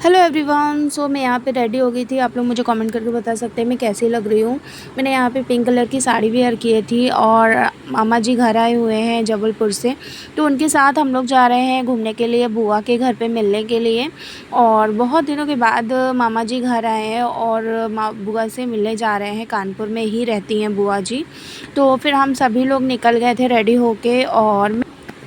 Hello everyone. सो मैं यहाँ पे रेडी हो गई थी। आप लोग मुझे कमेंट करके बता सकते हैं मैं कैसी लग रही हूँ। मैंने यहाँ पे पिंक कलर की साड़ी वेयर की थी और मामा जी घर आए हुए हैं जबलपुर से, तो उनके साथ हम लोग जा रहे हैं घूमने के लिए, बुआ के घर पे मिलने के लिए। और बहुत दिनों के बाद मामा जी घर आए हैं और बुआ से मिलने जा रहे हैं। कानपुर में ही रहती हैं बुआ जी। तो फिर हम सभी लोग निकल गए थे रेडी होके और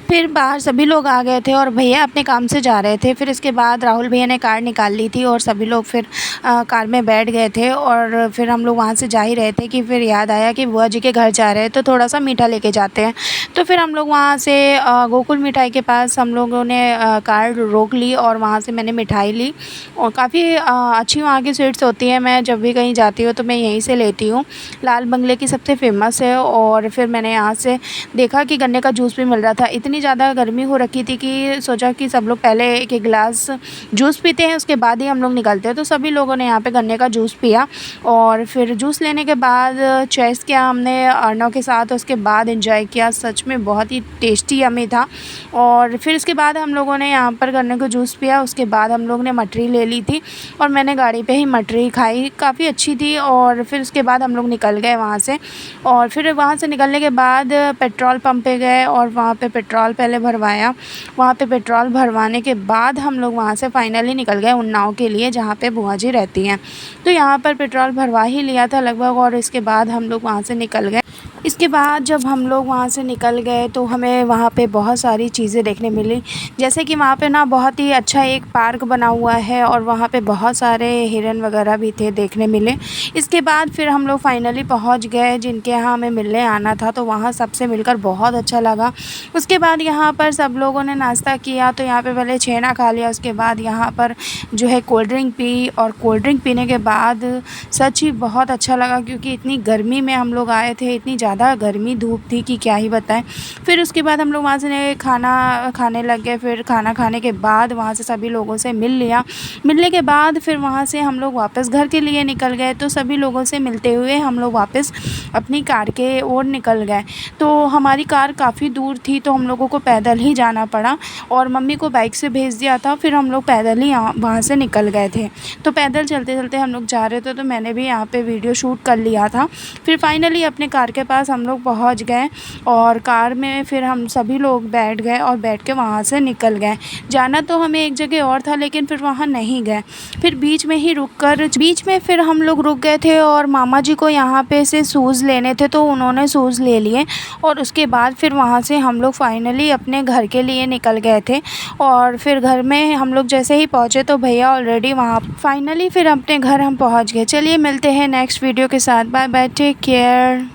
फिर बाहर सभी लोग आ गए थे और भैया अपने काम से जा रहे थे। फिर इसके बाद राहुल भैया ने कार निकाल ली थी और सभी लोग फिर कार में बैठ गए थे। और फिर हम लोग वहाँ से जा ही रहे थे कि फिर याद आया कि बुआ जी के घर जा रहे हैं तो थोड़ा सा मीठा लेके जाते हैं। तो फिर हम लोग वहाँ से गोकुल मिठाई के पास हम लोगों ने कार रोक ली और वहाँ से मैंने मिठाई ली। और काफ़ी अच्छी वहाँ की स्वीट्स होती हैं। मैं जब भी कहीं जाती हूँ तो मैं यहीं से लेती हूँ। लाल बंगले की सबसे फेमस है। और फिर मैंने यहाँ से देखा कि गन्ने का जूस भी मिल रहा था। इतनी ज़्यादा गर्मी हो रखी थी कि सोचा कि सब लोग पहले एक एक गिलास जूस पीते हैं, उसके बाद ही हम लोग निकलते हैं। तो सभी लोगों ने यहाँ पे गन्ने का जूस पिया और फिर जूस लेने के बाद चॉइस किया हमने अर्नव के साथ। उसके बाद एंजॉय किया, सच में बहुत ही टेस्टी यम्मी था। और फिर इसके बाद हम लोगों ने यहाँ पर गन्ने का जूस पिया। उसके बाद हम लोग ने मठरी ले ली थी और मैंने गाड़ी पे ही मठरी खाई, काफ़ी अच्छी थी। और फिर उसके बाद हम लोग निकल गए वहाँ से। और फिर वहाँ से निकलने के बाद पेट्रोल पंप पे गए और वहाँ पे पेट्रोल पहले भरवाया। वहाँ पे पेट्रोल भरवाने के बाद हम लोग वहाँ से फाइनली निकल गए उन्नाव के लिए, जहाँ पे बुआ जी रहती हैं। तो यहाँ पर पेट्रोल भरवा ही लिया था लगभग और इसके बाद हम लोग वहाँ से निकल गए। इसके बाद जब हम लोग वहाँ से निकल गए तो हमें वहाँ पे बहुत सारी चीज़ें देखने मिली। जैसे कि वहाँ पे ना बहुत ही अच्छा एक पार्क बना हुआ है और वहाँ पे बहुत सारे हिरन वगैरह भी थे, देखने मिले। इसके बाद फिर हम लोग फाइनली पहुँच गए जिनके यहाँ हमें मिलने आना था, तो वहाँ सबसे मिलकर बहुत अच्छा लगा। उसके बाद यहाँ पर सब लोगों ने नाश्ता किया, तो यहाँ पे पहले छेना खा लिया। उसके बाद यहाँ पर जो है कोल्ड ड्रिंक पी और कोल्ड ड्रिंक पीने के बाद सच ही बहुत अच्छा लगा, क्योंकि इतनी गर्मी में हम लोग आए थे, इतनी ज़्यादा गर्मी धूप थी कि क्या ही बताएं। फिर उसके बाद हम लोग वहाँ से खाना खाने लग गए। फिर खाना खाने के बाद वहाँ से सभी लोगों से मिल लिया। मिलने के बाद फिर वहाँ से हम लोग वापस घर के लिए निकल गए। तो सभी लोगों से मिलते हुए हम लोग वापस अपनी कार के ओर निकल गए। तो हमारी कार काफ़ी दूर थी तो हम लोगों को पैदल ही जाना पड़ा और मम्मी को बाइक से भेज दिया था। फिर हम लोग पैदल ही वहाँ से निकल गए थे। तो पैदल चलते चलते हम लोग जा रहे थे, तो मैंने भी यहाँ पे वीडियो शूट कर लिया था। फिर फाइनली अपने कार के पास हम लोग पहुँच गए और कार में फिर हम सभी लोग बैठ गए और बैठ के वहाँ से निकल गए। जाना तो हमें एक जगह और था लेकिन फिर वहाँ नहीं गए। फिर बीच में फिर हम लोग रुक गए थे और मामा जी को यहाँ पे से शूज़ लेने थे, तो उन्होंने शूज़ ले लिए। और उसके बाद फिर वहाँ से हम लोग फाइनली अपने घर के लिए निकल गए थे। और फिर घर में हम लोग जैसे ही पहुँचे तो भैया ऑलरेडी वहाँ, फाइनली फिर अपने घर हम पहुँच गए। चलिए मिलते हैं नेक्स्ट वीडियो के साथ। Bye bye, take care,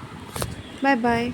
bye bye.